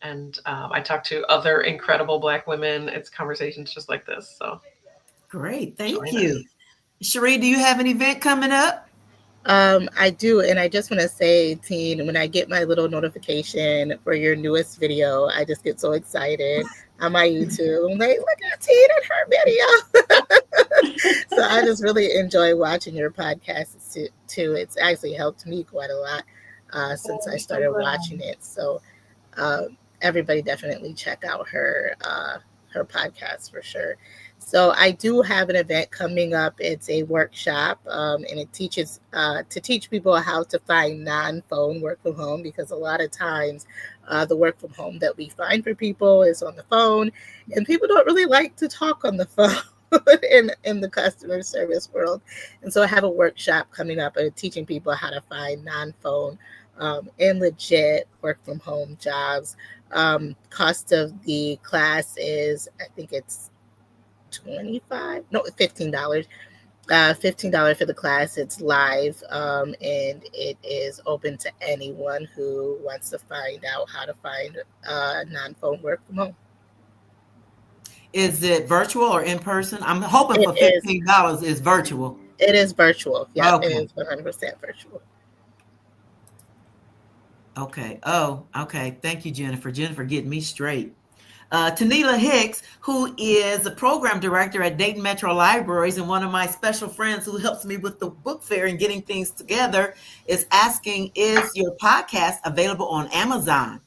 C: And I talk to other incredible Black women. It's conversations just like this. So
A: great. Thank you. Cherie, do you have an event coming up?
D: I do, and I just want to say, Teen, when I get my little notification for your newest video, I just get so excited on my YouTube. I'm like, look at Teen and her video. So I just really enjoy watching your podcast too. It's actually helped me quite a lot since I started watching it. So everybody definitely check out her podcast for sure. So I do have an event coming up. It's a workshop, and it teaches to teach people how to find non-phone work from home, because a lot of times the work from home that we find for people is on the phone, and people don't really like to talk on the phone in the customer service world. And so I have a workshop coming up teaching people how to find non-phone and legit work from home jobs. Cost of the class is, I think it's $15. $15 for the class. It's live, and it is open to anyone who wants to find out how to find non-phone work from home.
A: Is it virtual or in person? I'm hoping for $15 is virtual.
D: It is virtual. Yeah,
A: okay.
D: It is 100% virtual.
A: Okay. Oh, okay. Thank you, Jennifer. Jennifer getting me straight. Tanila Hicks, who is a program director at Dayton Metro Libraries and one of my special friends who helps me with the book fair and getting things together, is asking, is your podcast available on Amazon?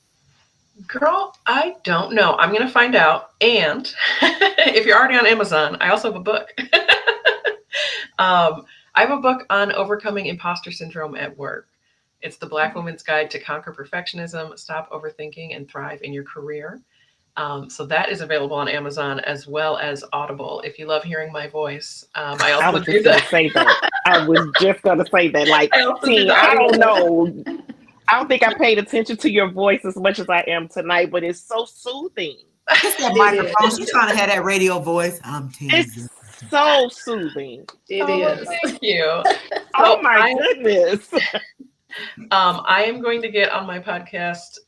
C: Girl, I don't know. I'm going to find out. And if you're already on Amazon, I also have a book. I have a book on overcoming imposter syndrome at work. It's the Black Woman's Guide to Conquer Perfectionism, Stop Overthinking, and Thrive in Your Career. So that is available on Amazon as well as Audible. If you love hearing my voice, I was just going to say that.
E: I was just going to say that. Like, see, I don't know. I don't think I paid attention to your voice as much as I am tonight, but it's so soothing.
A: It's that
B: It
A: microphone.
B: is.
A: She's trying to have that radio voice. I'm teasing.
E: It's so soothing.
B: It
C: Oh,
B: is.
C: thank you.
E: Oh my
C: I-
E: goodness.
C: I am going to get on my podcast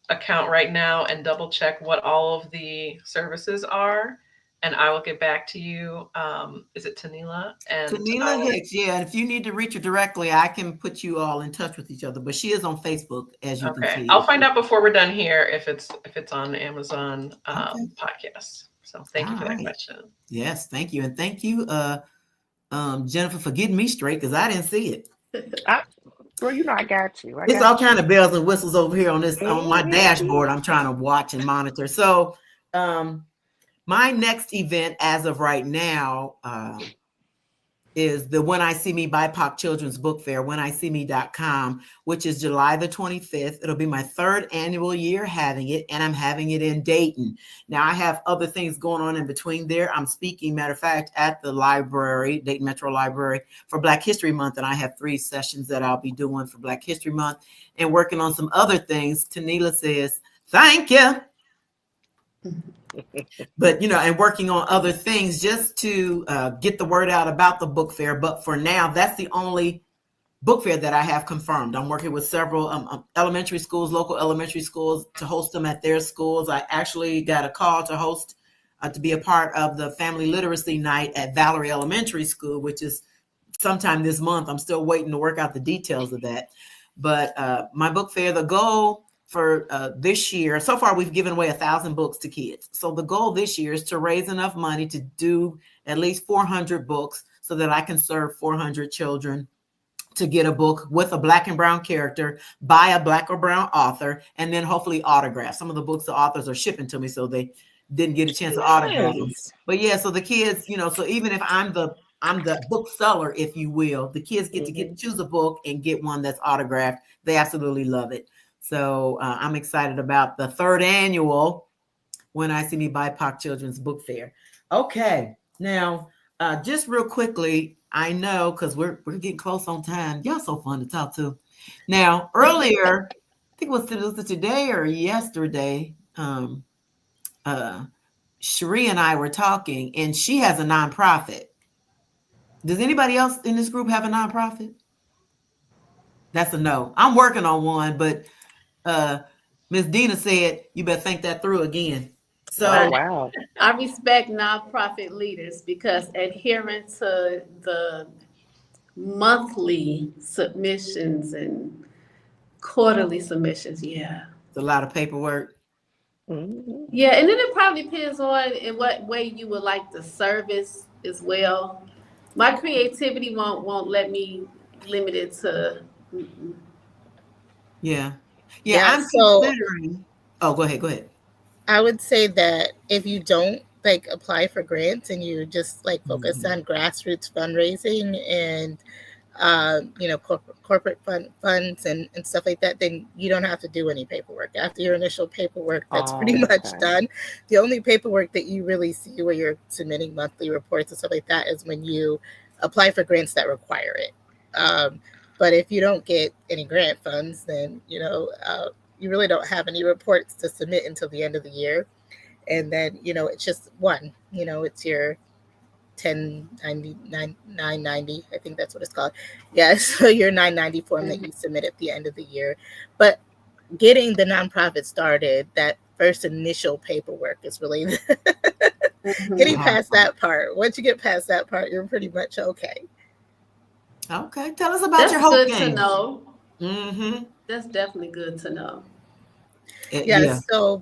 C: account right now and double check what all of the services are, and I will get back to you. Is it Tanila? And
A: Tanila Hicks, yeah. And if you need to reach her directly, I can put you all in touch with each other. But she is on Facebook, as you can
C: okay,
A: see.
C: I'll find out before we're done here if it's on Amazon podcast. So thank you for that
A: Alright.
C: question.
A: Yes, thank you, and thank you, Jennifer, for getting me straight because I didn't see it.
E: Girl, you know I got you.
A: It's all kind of bells and whistles over here on my
E: Mhm.
A: dashboard. I'm trying to watch and monitor. So, my next event, as of right now, is the When I See Me BIPOC Children's Book Fair, whenisee.me.com, which is July the 25th. It'll be my third annual year having it, and I'm having it in Dayton. Now, I have other things going on in between there. I'm speaking, matter of fact, at the library, Dayton Metro Library, for Black History Month, and I have 3 sessions that I'll be doing for Black History Month and working on some other things. Tanila says, thank you. But, and working on other things just to get the word out about the book fair. But for now, that's the only book fair that I have confirmed. I'm working with several elementary schools, local elementary schools, to host them at their schools. I actually got a call to host, to be a part of the Family Literacy Night at Valerie Elementary School, which is sometime this month. I'm still waiting to work out the details of that. But my book fair, the goal for this year, so far we've given away 1,000 books to kids. So the goal this year is to raise enough money to do at least 400 books so that I can serve 400 children to get a book with a Black and brown character by a Black or brown author, and then hopefully autograph. Some of the books the authors are shipping to me, so they didn't get a chance to autograph them. But yeah, so the kids, so even if I'm the bookseller, if you will, the kids get to choose a book and get one that's autographed. They absolutely love it. So I'm excited about the 3rd annual When I See Me BIPOC Children's Book Fair. Okay, now just real quickly, I know because we're getting close on time. Y'all so fun to talk to. Now earlier, I think was it today or yesterday, Cherie and I were talking, and she has a nonprofit. Does anybody else in this group have a nonprofit? That's a no. I'm working on one, but Ms. Dina said you better think that through again. So
E: wow.
B: I respect nonprofit leaders because adhering to the monthly submissions and quarterly submissions, yeah.
A: it's a lot of paperwork.
E: Mhm.
B: Yeah, and then it probably depends on in what way you would like the service as well. My creativity won't let me limit it to.
A: Yeah.
D: Yeah,
A: I'm
D: so-
A: considering. Oh, go ahead.
D: I would say that if you don't apply for grants and you just focus on grassroots fundraising and corporate funds and stuff like that, then you don't have to do any paperwork. After your initial paperwork, that's pretty much done. The only paperwork that you really see where you're submitting monthly reports and stuff like that is when you apply for grants that require it. But if you don't get any grant funds, then you really don't have any reports to submit until the end of the year. And then it's just one, it's your 990, I think that's what it's called. Yeah, so your 990 form that you submit at the end of the year. But getting the nonprofit started, that first initial paperwork is really getting past that part. Once you get past that part, you're pretty much okay.
A: Okay, tell us about
B: That's
A: your hope
B: good
A: game.
B: to know.
A: Mm-hmm.
B: That's definitely good to know.
D: Yeah, so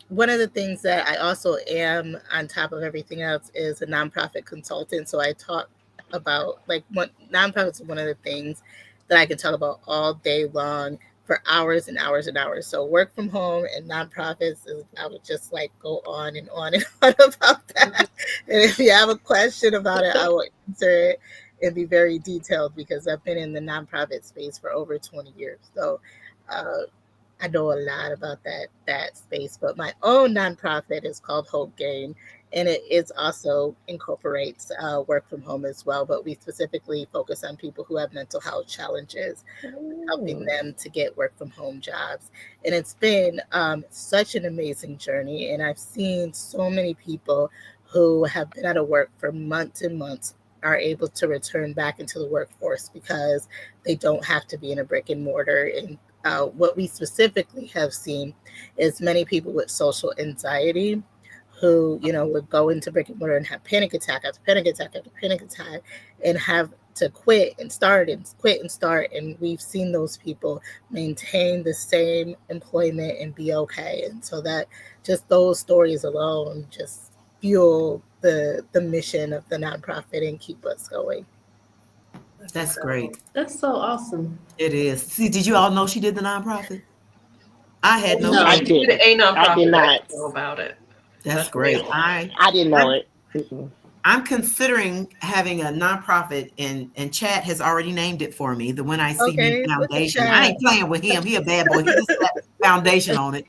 D: one of the things that I also am on top of everything else is a nonprofit consultant. So I talk about nonprofits are one of the things that I can talk about all day long for hours and hours and hours. So work from home and nonprofits, I would just go on and on and on about that. And if you have a question about it, I will answer it and be very detailed because I've been in the nonprofit space for over 20 years. So I know a lot about that space, but my own nonprofit is called Hope Gain, and it is also incorporates work from home as well. But we specifically focus on people who have mental health challenges, helping them to get work from home jobs. And it's been such an amazing journey. And I've seen so many people who have been out of work for months and months are able to return back into the workforce because they don't have to be in a brick and mortar. And what we specifically have seen is many people with social anxiety who, would go into brick and mortar and have panic attack after panic attack after panic attack and have to quit and start and quit and start. And we've seen those people maintain the same employment and be okay. And so that just those stories alone just fuel the mission of the nonprofit and keep us going.
A: That's great.
B: That's so awesome.
A: It is. See, did you all know she did the nonprofit? I had no.
B: No.
E: I
C: She did a nonprofit.
E: I did not.
C: Know about it.
A: That's great.
E: I didn't know it. Mm-mm.
A: I'm considering having a nonprofit, and Chad has already named it for me. The When I See
D: Okay,
A: Me
D: look at
A: Foundation.
D: Chad.
A: I ain't playing with him. He a bad boy. He just got foundation on it.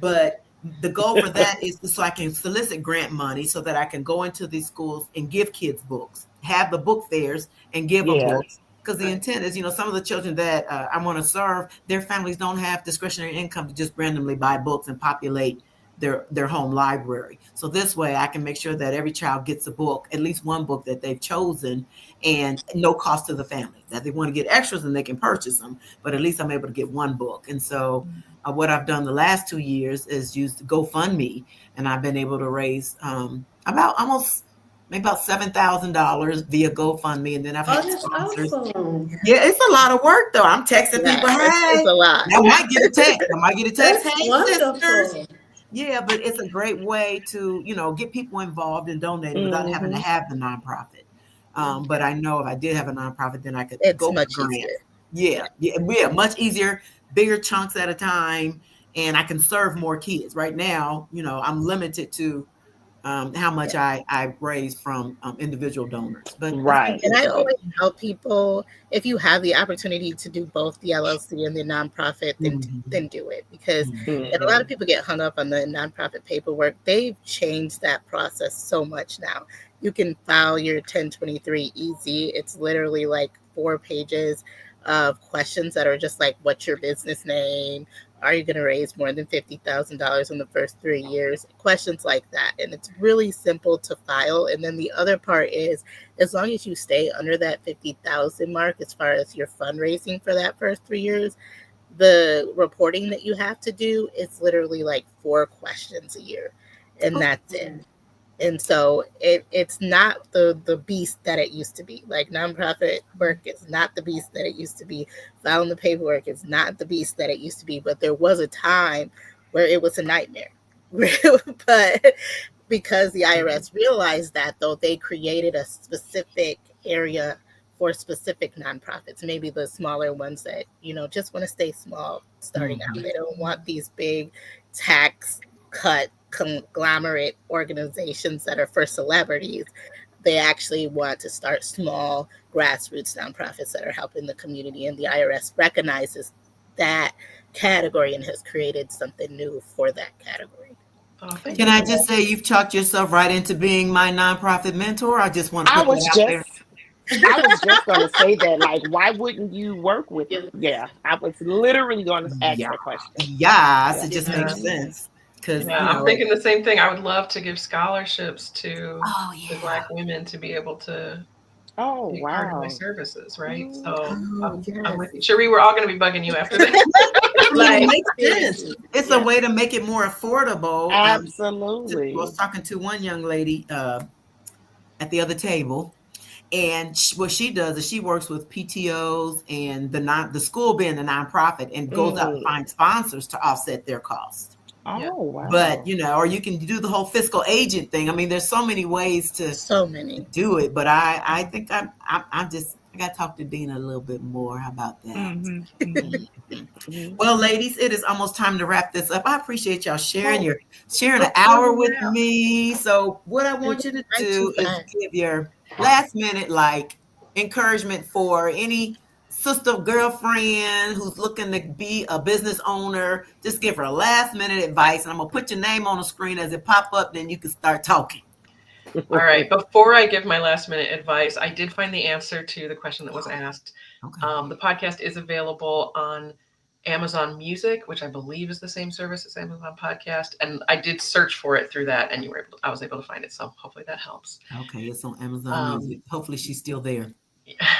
A: But the goal for that is so I can solicit grant money so that I can go into these schools and give kids books, have the book fairs and give them
E: Yeah.
A: books. Because the intent is, some of the children that I want to serve, their families don't have discretionary income to just randomly buy books and populate their home library. So this way I can make sure that every child gets a book, at least one book that they've chosen, and no cost to the family. That they want to get extras and they can purchase them, but at least I'm able to get one book. And so what I've done the last 2 years is used GoFundMe, and I've been able to raise about $7,000 via GoFundMe, and then I've
B: Oh,
A: had
B: that's
A: sponsors.
B: awesome.
A: Yeah, it's a lot of work though. I'm texting
D: Yeah,
A: people,
D: it's
A: hey,
D: a lot.
A: I might get a text.
B: That's
A: Hey,
B: wonderful.
A: sisters. Yeah, but it's a great way to, get people involved and donating without having to have the nonprofit. But I know if I did have a nonprofit, then I could
D: It's
A: go for
D: much
A: grants.
D: easier.
A: Yeah, much easier, bigger chunks at a time, and I can serve more kids. Right now, I'm limited to how much I raise from individual donors. But
E: Right.
D: And I always tell people, if you have the opportunity to do both the LLC and the nonprofit, then do it. Because and a lot of people get hung up on the nonprofit paperwork. They've changed that process so much now. You can file your 1023 easy. It's literally like 4 pages of questions that are just like, what's your business name? Are you going to raise more than $50,000 in the first 3 years? Questions like that. And it's really simple to file. And then the other part is, as long as you stay under that 50,000 mark, as far as your fundraising for that first 3 years, the reporting that you have to do is literally like 4 questions a year. And that's it. And so it's not the beast that it used to be. Like nonprofit work is not the beast that it used to be. Filing the paperwork is not the beast that it used to be. But there was a time where it was a nightmare. But because the IRS realized that, though, they created a specific area for specific nonprofits, maybe the smaller ones that, just want to stay small starting out. They don't want these big tax cut conglomerate organizations that are for celebrities. They actually want to start small grassroots nonprofits that are helping the community, and the IRS recognizes that category and has created something new for that category.
C: Oh, thank
A: can
C: you.
A: I just say you've chalked yourself right into being my nonprofit mentor? I just want to
E: I
A: put
E: was
A: that out there.
E: just going to say that. Like, why wouldn't you work with it? Yeah, I was literally going to ask
A: Yeah.
E: that question.
A: Yes, it just
B: Yeah.
A: makes sense. Because
C: Yeah, I'm thinking the same thing. I would love to give scholarships to
A: oh
C: the
A: yeah.
C: Black women to be able to
E: Oh,
C: be part of
E: wow.
C: my services, right? So
A: Oh,
C: I'm with you. Cherie, we're all going to be bugging you after this.
A: It makes sense. It's a way to make it more affordable.
E: Absolutely.
A: I was talking to one young lady at the other table, and what she does is she works with PTOs and the school being the nonprofit, and goes out and finds sponsors to offset their costs.
E: Oh, wow.
A: But or you can do the whole fiscal agent thing. I mean, there's so many ways to
D: So many.
A: do it. But I think I got to talk to Dina a little bit more about that. Well, ladies, it is almost time to wrap this up. I appreciate y'all sharing an hour with me. So what I want you to do is give your last minute encouragement for any sister, girlfriend who's looking to be a business owner. Just give her a last minute advice, and I'm gonna put your name on the screen as it pop up. Then you can start talking.
C: All right. Before I give my last minute advice, I did find the answer to the question that was asked.
A: Okay.
C: The podcast is available on Amazon Music, which I believe is the same service as Amazon Podcast. And I did search for it through that, and I was able to find it. So hopefully that helps.
A: Okay, it's on Amazon Music. Hopefully she's still there.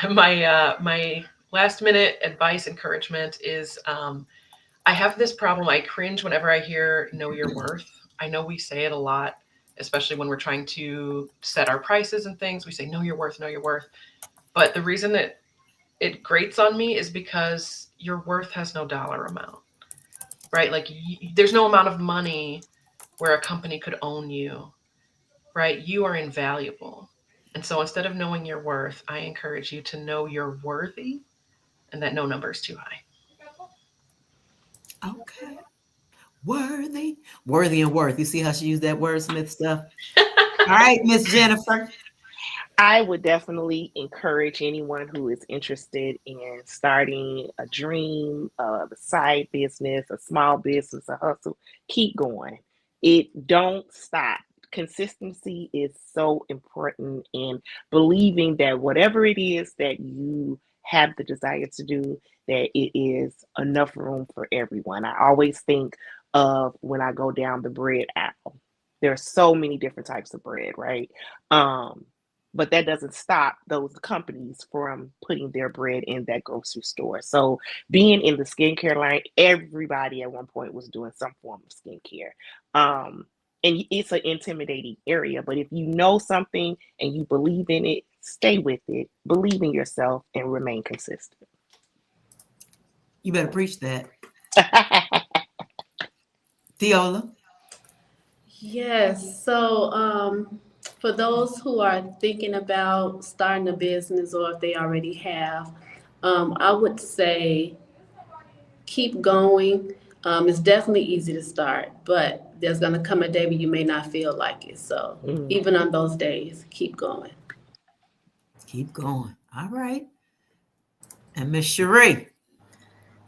C: My last minute advice encouragement is I have this problem. I cringe whenever I hear know your worth. I know we say it a lot, especially when we're trying to set our prices and things. We say know your worth, know your worth. But the reason that it grates on me is because your worth has no dollar amount, right? Like there's no amount of money where a company could own you, right? You are invaluable. And so instead of knowing your worth, I encourage you to know you're worthy and that no number is too high.
A: Okay. Worthy and worth. You see how she used that wordsmith stuff? All right, Miss Jennifer.
E: I would definitely encourage anyone who is interested in starting a dream, a side business, a small business, a hustle. Keep going. It don't stop. Consistency is so important in believing that whatever it is that you have the desire to do, that it is enough room for everyone. I always think of when I go down the bread aisle. There are so many different types of bread, right? But that doesn't stop those companies from putting their bread in that grocery store. So being in the skincare line, everybody at one point was doing some form of skincare. And it's an intimidating area, but if you know something and you believe in it, stay with it, believe in yourself, and remain consistent.
A: You better preach that. Theola.
B: Yes. So, for those who are thinking about starting a business or if they already have, I would say keep going. It's definitely easy to start, but there's going to come a day where you may not feel like it. So even on those days, keep going.
A: Keep going. All right. And Miss Cherie.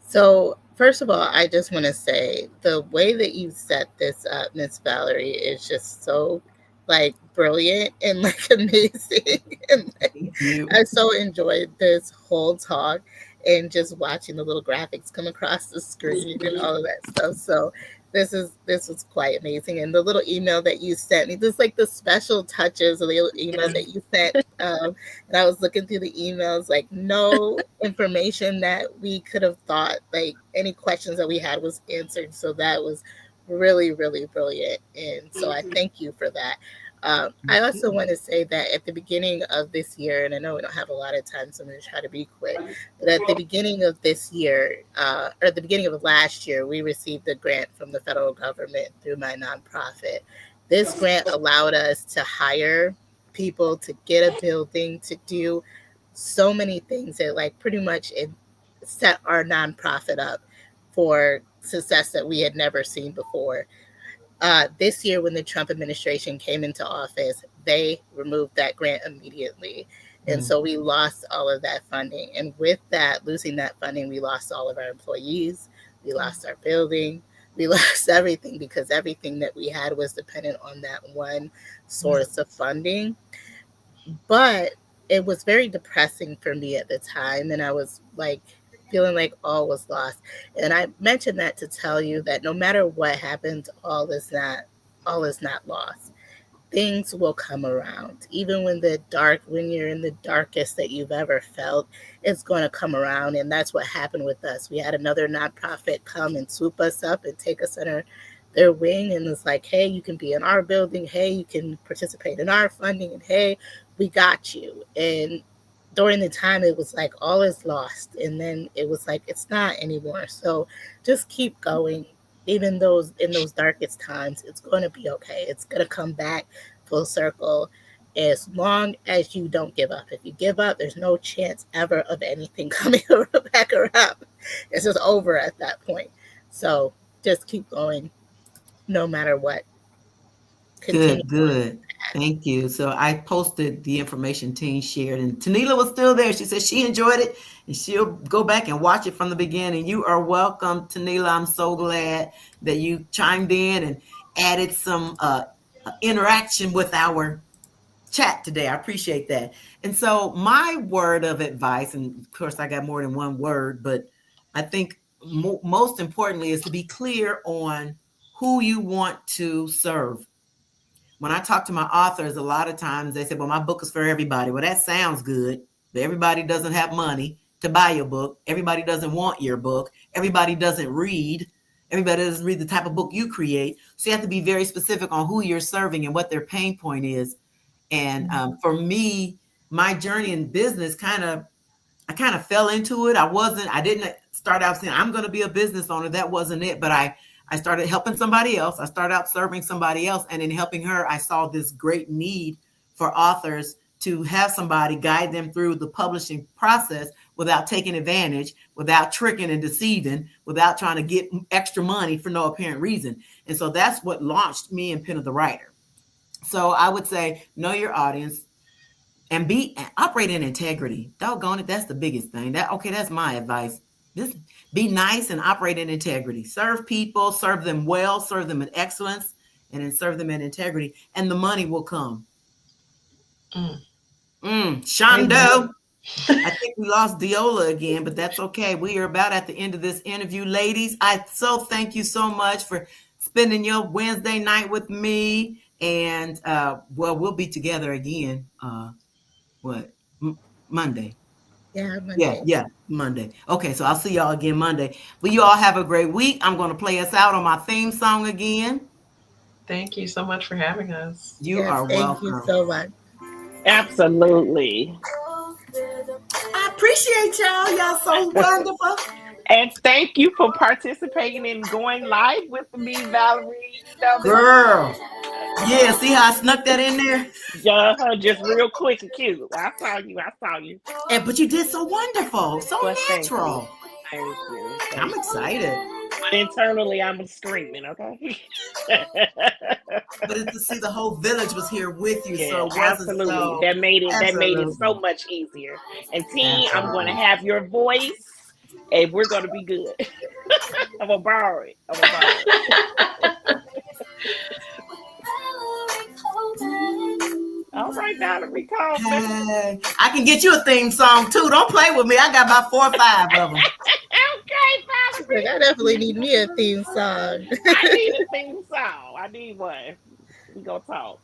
D: So, first of all, I just want to say the way that you set this up, Miss Valerie, is just so like brilliant and like amazing. And like, I so enjoyed this whole talk and just watching the little graphics come across the screen and all of that stuff. So this was quite amazing. And the little email that you sent me, just like the special touches of the little email that you sent. And I was looking through the emails, like no information that we could have thought, like any questions that we had was answered. So that was really, really brilliant. And so I thank you for that. I also want to say that at the beginning of this year, and I know we don't have a lot of time, so I'm going to try to be quick, but at the beginning of this year, or at the beginning of last year, we received a grant from the federal government through my nonprofit. This grant allowed us to hire people, to get a building, to do so many things that like pretty much it set our nonprofit up for success that we had never seen before. This year, when the Trump administration came into office, they removed that grant immediately. And so we lost all of that funding. And with that, losing that funding, we lost all of our employees. We lost our building. We lost everything because everything that we had was dependent on that one source of funding. But it was very depressing for me at the time. And I was like, feeling like all was lost. And I mentioned that to tell you that no matter what happens, all is not lost. Things will come around. Even when you're in the darkest that you've ever felt, it's going to come around. And that's what happened with us. We had another nonprofit come and swoop us up and take us under their wing. And it's like, hey, you can be in our building. Hey, you can participate in our funding. And hey, we got you. And during the time, it was like all is lost. And then it was like, it's not anymore. So just keep going. Even in those darkest times, it's going to be okay. It's going to come back full circle as long as you don't give up. If you give up, there's no chance ever of anything coming back around. It's just over at that point. So just keep going no matter what.
A: Good. Thank you. So I posted the information Teen shared, and Tanila was still there. She said she enjoyed it, and she'll go back and watch it from the beginning. You are welcome, Tanila. I'm so glad that you chimed in and added some interaction with our chat today. I appreciate that. And so my word of advice, and of course I got more than one word, but I think most importantly is to be clear on who you want to serve. When I talk to my authors, a lot of times they say, well, my book is for everybody. Well, that sounds good, but everybody doesn't have money to buy your book. Everybody doesn't want your book. Everybody doesn't read. Everybody doesn't read the type of book you create. So you have to be very specific on who you're serving and what their pain point is. And for me, my journey in business I kind of fell into it. I didn't start out saying I'm going to be a business owner. That wasn't it. But I started helping somebody else. I started out serving somebody else. And in helping her, I saw this great need for authors to have somebody guide them through the publishing process without taking advantage, without tricking and deceiving, without trying to get extra money for no apparent reason. And so that's what launched me in Pen of the Writer. So I would say, know your audience and operate in integrity. Doggone it, that's the biggest thing. That's my advice. Just be nice and operate in integrity. Serve people, serve them well, serve them in excellence, and then serve them in integrity, and the money will come. Shondo. I think we lost Diola again, but that's okay. We are about at the end of this interview, ladies. I so thank you so much for spending your Wednesday night with me. And we'll be together again. Monday?
D: Yeah, Monday.
A: Yeah, Monday. Okay, so I'll see y'all again Monday. Well, you all have a great week. I'm going to play us out on my theme song again.
C: Thank you so much for having us.
A: You are welcome.
D: Thank you so much.
E: Absolutely.
A: I appreciate y'all. Y'all so wonderful.
E: And thank you for participating in going live with me, Valerie.
A: Girl. Yeah, see how I snuck that in there?
E: Yeah, just real quick and cute. I saw you.
A: But you did so wonderful. So natural.
E: Thank you.
A: I'm excited.
E: But internally, I'm screaming, okay?
A: But to see the whole village was here with you, so it wasn't
E: absolutely.
A: So,
E: that made it so much easier. And Teen, I'm going to have your voice, and we're going to be good. I'm going to borrow it. All right, Valerie, call me.
A: Hey, I can get you a theme song too. Don't play with me. I got about 4 or 5 of them.
E: Okay, Valerie.
D: I definitely need me a theme song.
E: I need a theme song. I need one. We gonna talk.